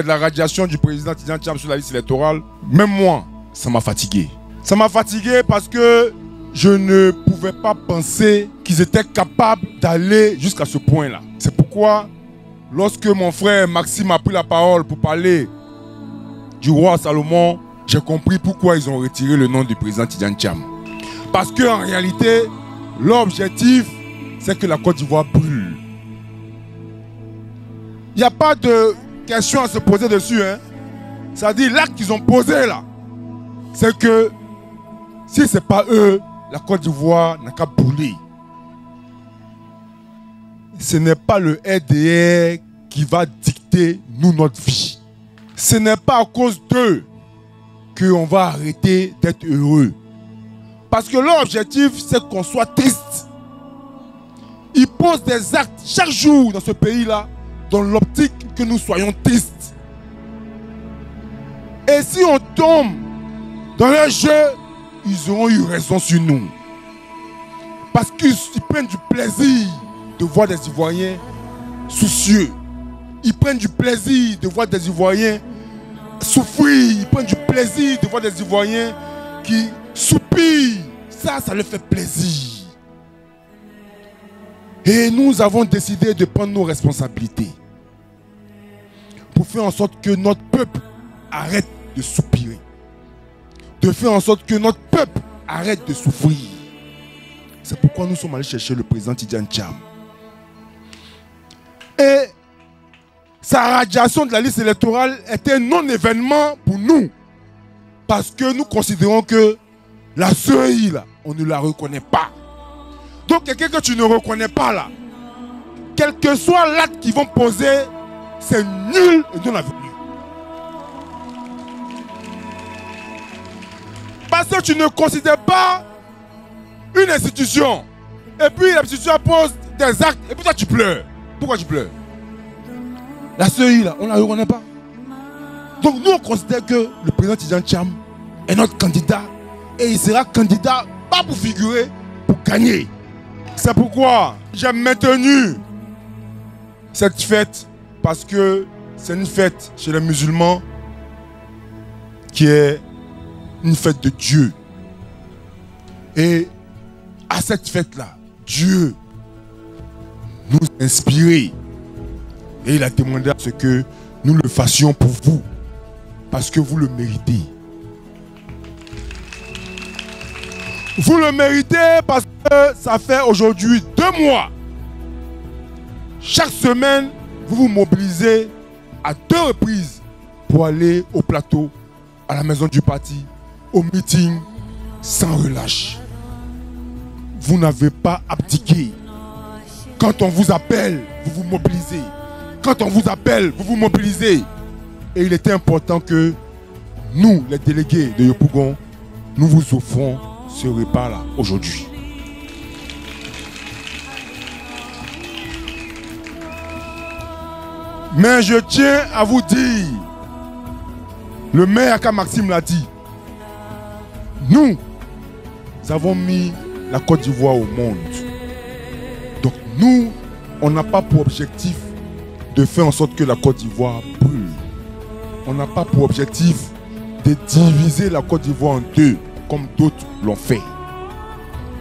De la radiation du président Tidjane Thiam sur la liste électorale, même moi, ça m'a fatigué. Ça m'a fatigué parce que je ne pouvais pas penser qu'ils étaient capables d'aller jusqu'à ce point-là. C'est pourquoi, lorsque mon frère Maxime a pris la parole pour parler du roi Salomon, j'ai compris pourquoi ils ont retiré le nom du président Tidjane Thiam. Parce qu'en réalité, l'objectif, c'est que la Côte d'Ivoire brûle. Il n'y a pas de question à se poser dessus. Hein. C'est-à-dire, l'acte qu'ils ont posé là, c'est que si ce n'est pas eux, la Côte d'Ivoire n'a qu'à brûler. Ce n'est pas le RDR qui va dicter nous notre vie. Ce n'est pas à cause d'eux qu'on va arrêter d'être heureux. Parce que leur objectif, c'est qu'on soit triste. Ils posent des actes chaque jour dans ce pays-là, dans l'optique que nous soyons tristes. Et si on tombe dans leur jeu, ils auront eu raison sur nous. Parce qu'ils prennent du plaisir de voir des Ivoiriens soucieux. Ils prennent du plaisir de voir des Ivoiriens souffrir. Ils prennent du plaisir de voir des Ivoiriens qui soupirent. Ça leur fait plaisir. Et nous avons décidé de prendre nos responsabilités pour faire en sorte que notre peuple arrête de soupirer. De faire en sorte que notre peuple arrête de souffrir. C'est pourquoi nous sommes allés chercher le président Tidjane Thiam. Et sa radiation de la liste électorale était un non-événement pour nous. Parce que nous considérons que la CEI, là, on ne la reconnaît pas. Donc quelqu'un que tu ne reconnais pas là, quel que soit l'acte qu'ils vont poser, c'est nul et non avenu. Parce que tu ne considères pas une institution. Et puis l'institution pose des actes et puis toi tu pleures. Pourquoi tu pleures? La CEI là, on ne la reconnaît pas. Donc nous on considère que le président Tidjane Thiam est notre candidat. Et il sera candidat pas pour figurer, pour gagner. C'est pourquoi j'ai maintenu cette fête, parce que c'est une fête chez les musulmans qui est une fête de Dieu. Et à cette fête-là, Dieu nous a inspirés. Et il a demandé à ce que nous le fassions pour vous, parce que vous le méritez. Vous le méritez parce que ça fait aujourd'hui 2 mois. Chaque semaine, vous vous mobilisez à 2 reprises pour aller au plateau, à la maison du parti, au meeting, sans relâche. Vous n'avez pas abdiqué. Quand on vous appelle, vous vous mobilisez. Quand on vous appelle, vous vous mobilisez. Et il était important que nous, les délégués de Yopougon, nous vous offrons ce repas-là aujourd'hui. Mais je tiens à vous dire, le maire Aka Maxime l'a dit, nous avons mis la Côte d'Ivoire au monde. Donc nous, on n'a pas pour objectif de faire en sorte que la Côte d'Ivoire brûle. On n'a pas pour objectif de diviser la Côte d'Ivoire en 2, comme d'autres l'ont fait.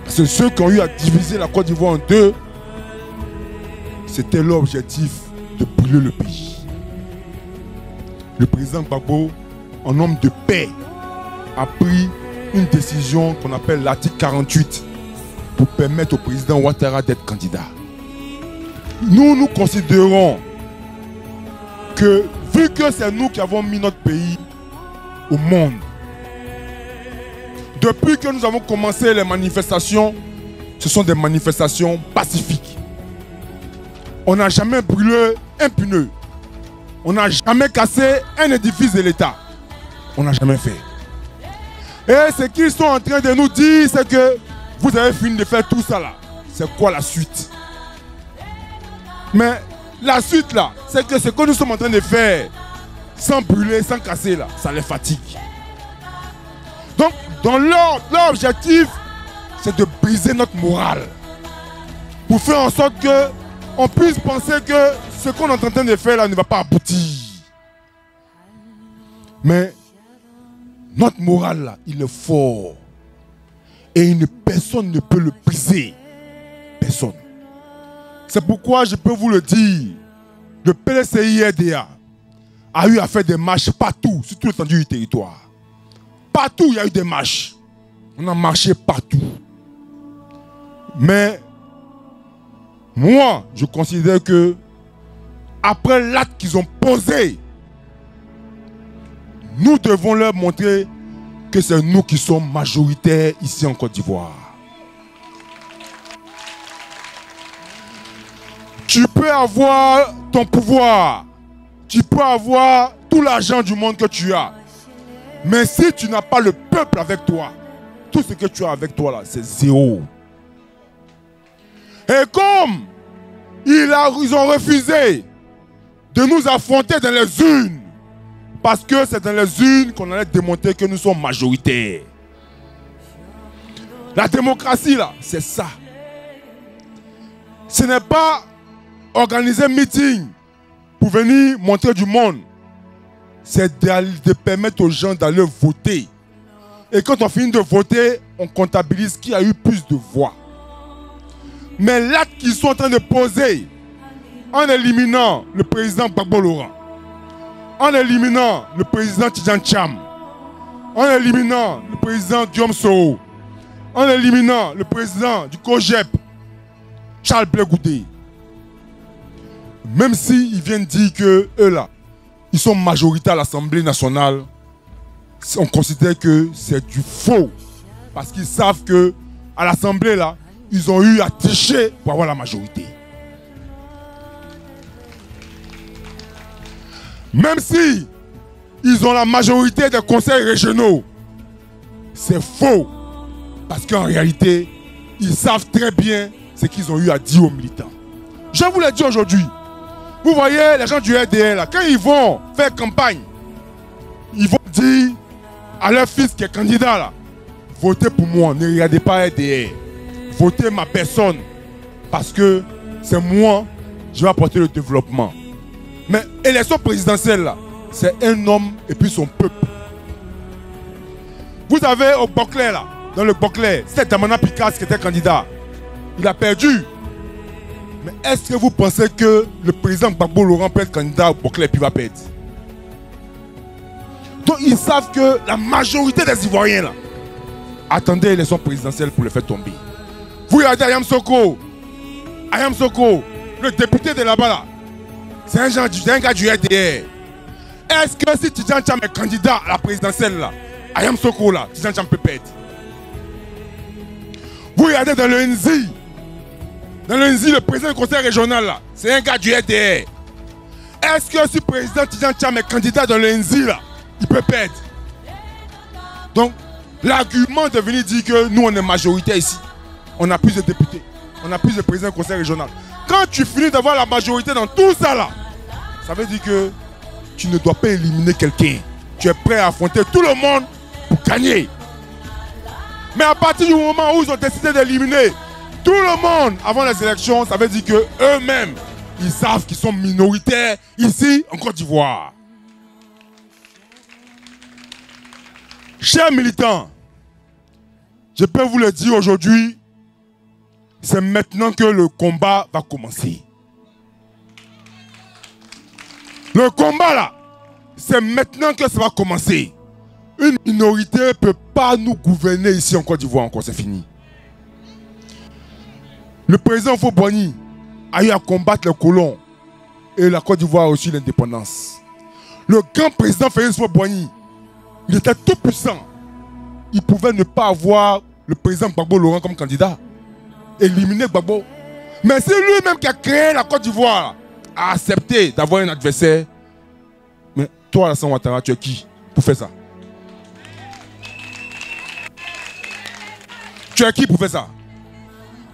Parce que ceux qui ont eu à diviser la Côte d'Ivoire en 2, c'était l'objectif de brûler le pays. Le président Gbagbo, en homme de paix, a pris une décision qu'on appelle l'article 48 pour permettre au président Ouattara d'être candidat. Nous considérons que, vu que c'est nous qui avons mis notre pays au monde, depuis que nous avons commencé les manifestations, ce sont des manifestations pacifiques. On n'a jamais brûlé un pneu. On n'a jamais cassé un édifice de l'État. On n'a jamais fait. Et ce qu'ils sont en train de nous dire, c'est que vous avez fini de faire tout ça là. C'est quoi la suite? Mais la suite là, c'est que ce que nous sommes en train de faire, sans brûler, sans casser là, ça les fatigue. Donc, dans leur objectif, c'est de briser notre morale. Pour faire en sorte qu'on puisse penser que ce qu'on est en train de faire là ne va pas aboutir. Mais notre morale, là, il est fort. Et personne ne peut le briser. Personne. C'est pourquoi je peux vous le dire. Le PDCI-RDA a eu à faire des marches partout, sur tout l'étendue du territoire. Partout, il y a eu des marches. On a marché partout. Mais moi, je considère que après l'acte qu'ils ont posé, nous devons leur montrer que c'est nous qui sommes majoritaires ici en Côte d'Ivoire. Tu peux avoir ton pouvoir, tu peux avoir tout l'argent du monde que tu as, mais si tu n'as pas le peuple avec toi, tout ce que tu as avec toi là, c'est zéro. Et comme ils ont refusé de nous affronter dans les urnes, parce que c'est dans les urnes qu'on allait démontrer que nous sommes majoritaires. La démocratie là, c'est ça. Ce n'est pas organiser un meeting pour venir montrer du monde. C'est de permettre aux gens d'aller voter. Et quand on finit de voter, on comptabilise qui a eu plus de voix. Mais l'acte qu'ils sont en train de poser, en éliminant le président Gbagbo Laurent, en éliminant le président Tidjane Thiam, en éliminant le président Guillaume Soro, en éliminant le président du COGEP, Charles Blé Goudé, même s'ils viennent dire que eux là, ils sont majoritaires à l'Assemblée nationale, on considère que c'est du faux. Parce qu'ils savent que à l'Assemblée là, ils ont eu à tricher pour avoir la majorité. Même si ils ont la majorité des conseils régionaux, c'est faux. Parce qu'en réalité, ils savent très bien ce qu'ils ont eu à dire aux militants. Je vous l'ai dit aujourd'hui. Vous voyez, les gens du RDR, là, quand ils vont faire campagne, ils vont dire à leur fils qui est candidat, là, votez pour moi, ne regardez pas RDR. Votez ma personne. Parce que c'est moi, je vais apporter le développement. Mais l'élection présidentielle, là, c'est un homme et puis son peuple. Vous avez au Boclé, là, dans le Boclé, c'est Damana Picasse qui était candidat. Il a perdu. Mais est-ce que vous pensez que le président Gbagbo Laurent peut être candidat au Boclé et puis va perdre? Donc ils savent que la majorité des Ivoiriens là attendaient l'élection présidentielle pour le faire tomber. Vous regardez Ayam Soko. Ayam Soko, le député de là-bas là, c'est un gars du RDR. Est-ce que si Tidjane Thiam est candidat à la présidentielle là, Ayam Soko là, Tidjane Thiam peut perdre? Vous regardez dans le NZI. Dans le NZI, le président du conseil régional là, c'est un gars du RDR. Est-ce que si le président Tidjane Thiam est candidat dans le NZI là, il peut perdre? Donc, l'argument de venir dire que nous on est majoritaire ici, on a plus de députés, on a plus de présidents du conseil régional. Quand tu finis d'avoir la majorité dans tout ça là, ça veut dire que tu ne dois pas éliminer quelqu'un. Tu es prêt à affronter tout le monde pour gagner. Mais à partir du moment où ils ont décidé d'éliminer tout le monde avant les élections, ça veut dire qu'eux-mêmes, ils savent qu'ils sont minoritaires ici en Côte d'Ivoire. Chers militants, je peux vous le dire aujourd'hui, c'est maintenant que le combat va commencer. Le combat là, c'est maintenant que ça va commencer. Une minorité ne peut pas nous gouverner ici en Côte d'Ivoire encore, c'est fini. Le président Faux-Boigny a eu à combattre les colons et la Côte d'Ivoire a aussi l'indépendance. Le grand président Félix Faux-Boigny, il était tout puissant. Il pouvait ne pas avoir le président Gbagbo Laurent comme candidat. Éliminer Gbagbo. Mais c'est lui-même qui a créé la Côte d'Ivoire, a accepté d'avoir un adversaire. Mais toi, Alassane Ouattara, tu es qui pour faire ça? Tu es qui pour faire ça?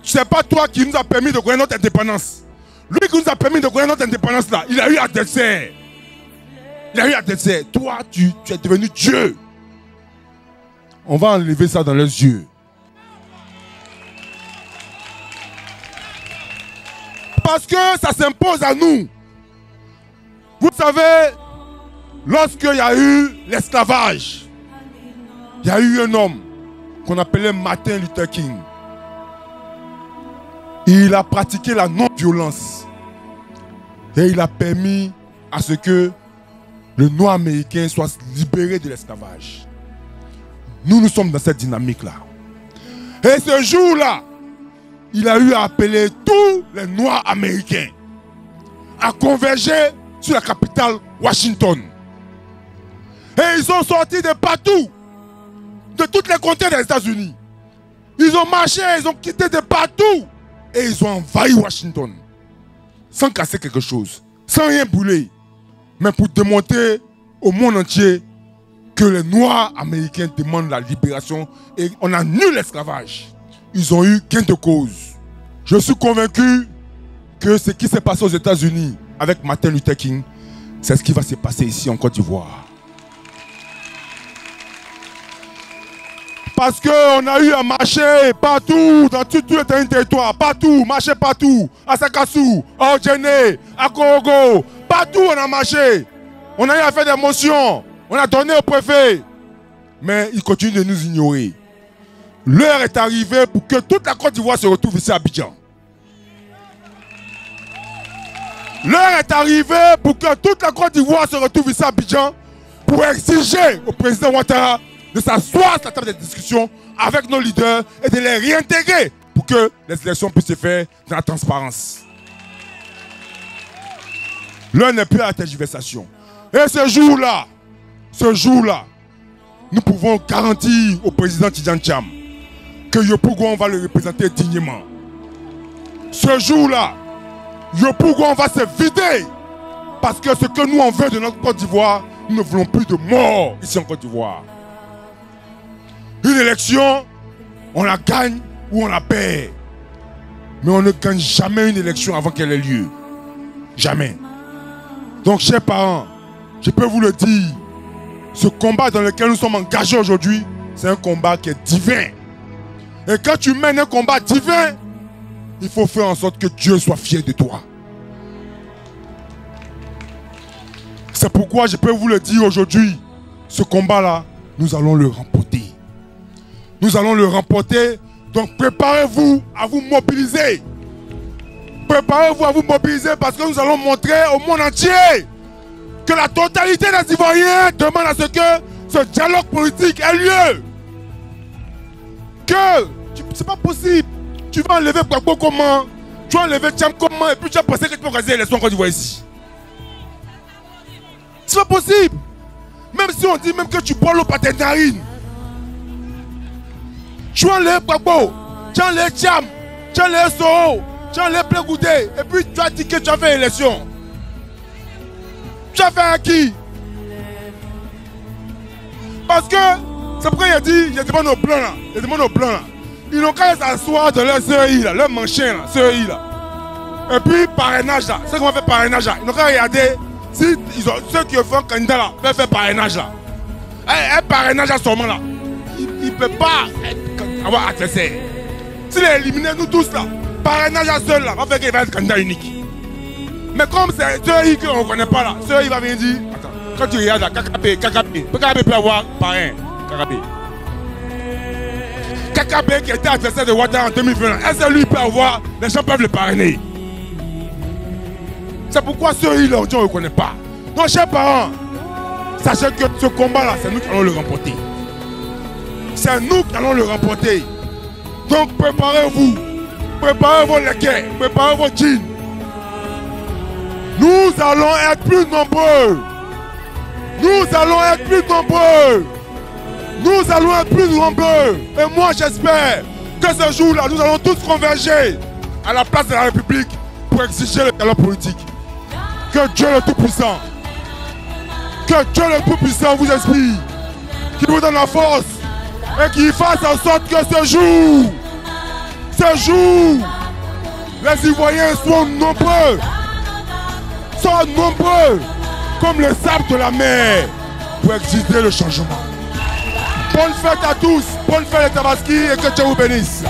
Ce n'est pas toi qui nous a permis de connaître notre indépendance. Lui qui nous a permis de connaître notre indépendance là, il a eu adversaire. Il a eu adversaire. Toi, tu es devenu Dieu. On va enlever ça dans leurs yeux. Parce que ça s'impose à nous. Vous savez, lorsqu'il y a eu l'esclavage, il y a eu un homme qu'on appelait Martin Luther King. Il a pratiqué la non-violence. Et il a permis à ce que le noir américain soit libéré de l'esclavage. Nous sommes dans cette dynamique-là. Et ce jour-là, il a eu à appeler tous les noirs américains à converger sur la capitale Washington. Et ils ont sorti de partout, de toutes les contrées des États-Unis. Ils ont marché, ils ont quitté de partout. Et ils ont envahi Washington. Sans casser quelque chose, sans rien brûler. Mais pour démontrer au monde entier que les Noirs américains demandent la libération et on annule l'esclavage. Ils ont eu gain de cause. Je suis convaincu que ce qui s'est passé aux États-Unis avec Martin Luther King, c'est ce qui va se passer ici en Côte d'Ivoire. Parce qu'on a eu à marcher partout, dans tout le territoire, partout, marcher partout, à Sakassou, à Odjene, à Korogo, partout on a marché. On a eu à faire des motions, on a donné au préfet. Mais il continue de nous ignorer. L'heure est arrivée pour que toute la Côte d'Ivoire se retrouve ici à Abidjan. L'heure est arrivée pour que toute la Côte d'Ivoire se retrouve ici à Abidjan pour exiger au président Ouattara de s'asseoir à la table de discussion avec nos leaders et de les réintégrer pour que les élections puissent se faire dans la transparence. L'heure n'est plus à la tergiversation. Et ce jour-là, nous pouvons garantir au président Tidjane Thiam que Yopougon va le représenter dignement. Ce jour-là, Yopougon va se vider parce que ce que nous on veut de notre Côte d'Ivoire, nous ne voulons plus de morts ici en Côte d'Ivoire. Une élection, on la gagne ou on la perd. Mais on ne gagne jamais une élection avant qu'elle ait lieu. Jamais. Donc, chers parents, je peux vous le dire, ce combat dans lequel nous sommes engagés aujourd'hui, c'est un combat qui est divin. Et quand tu mènes un combat divin, il faut faire en sorte que Dieu soit fier de toi. C'est pourquoi je peux vous le dire aujourd'hui, ce combat-là, nous allons le remporter. Nous allons le remporter, donc préparez-vous à vous mobiliser. Préparez-vous à vous mobiliser parce que nous allons montrer au monde entier que la totalité des Ivoiriens demande à ce que ce dialogue politique ait lieu. Que c'est pas possible. Tu vas enlever Gbagbo comment? Tu vas enlever Thiam comment? Et puis tu vas penser que tu peux organiser l'élection en Côte d'Ivoire ici. C'est pas possible. Même si on dit même que tu bois l'eau par tes narines. Tu enlèves Gbagbo, tu enlèves Thiam, tu enlèves Soro, tu enlèves Plegoudé, et puis tu as dit que tu as fait l'élection. Tu as fait à qui? Parce que, c'est pourquoi il a dit, je demande aux blancs là, je demande aux blancs là. Ils n'ont qu'à s'asseoir dans leur CEI là, leur manchin là, CEI là. Et puis parrainage là, ceux qui vont faire parrainage là, ils n'ont qu'à regarder si ils ont, ceux qui font candidat là, peuvent faire parrainage là. Un parrainage là seulement là. Il ne peut pas avoir adversaire. S'il est éliminé, nous tous là, parrainage à seul là, va faire qu'il va être candidat unique. Mais comme c'est ceux qu'on ne connaît pas là, ceux il va venir dire, attends, quand tu regardes là, KKP peut avoir parrain, KKP qui était adversaire de Ouattara en 2020, est-ce que lui peut avoir, les gens peuvent le parrainer. C'est pourquoi ceux là, on ne connaît pas. Donc chers parents, sachez que ce combat là, c'est nous qui allons le remporter. C'est nous qui allons le remporter. Donc préparez-vous. Préparez vos légués. Préparez vos jeans. Nous allons être plus nombreux. Nous allons être plus nombreux. Nous allons être plus nombreux. Et moi j'espère que ce jour-là, nous allons tous converger à la place de la République pour exiger le dialogue politique. Que Dieu le Tout-Puissant, vous inspire, qui vous donne la force et qui fasse en sorte que ce jour, les Ivoiriens soient nombreux comme le sable de la mer pour exiger le changement. Bonne fête à tous, bonne fête les Tabaski et que Dieu vous bénisse.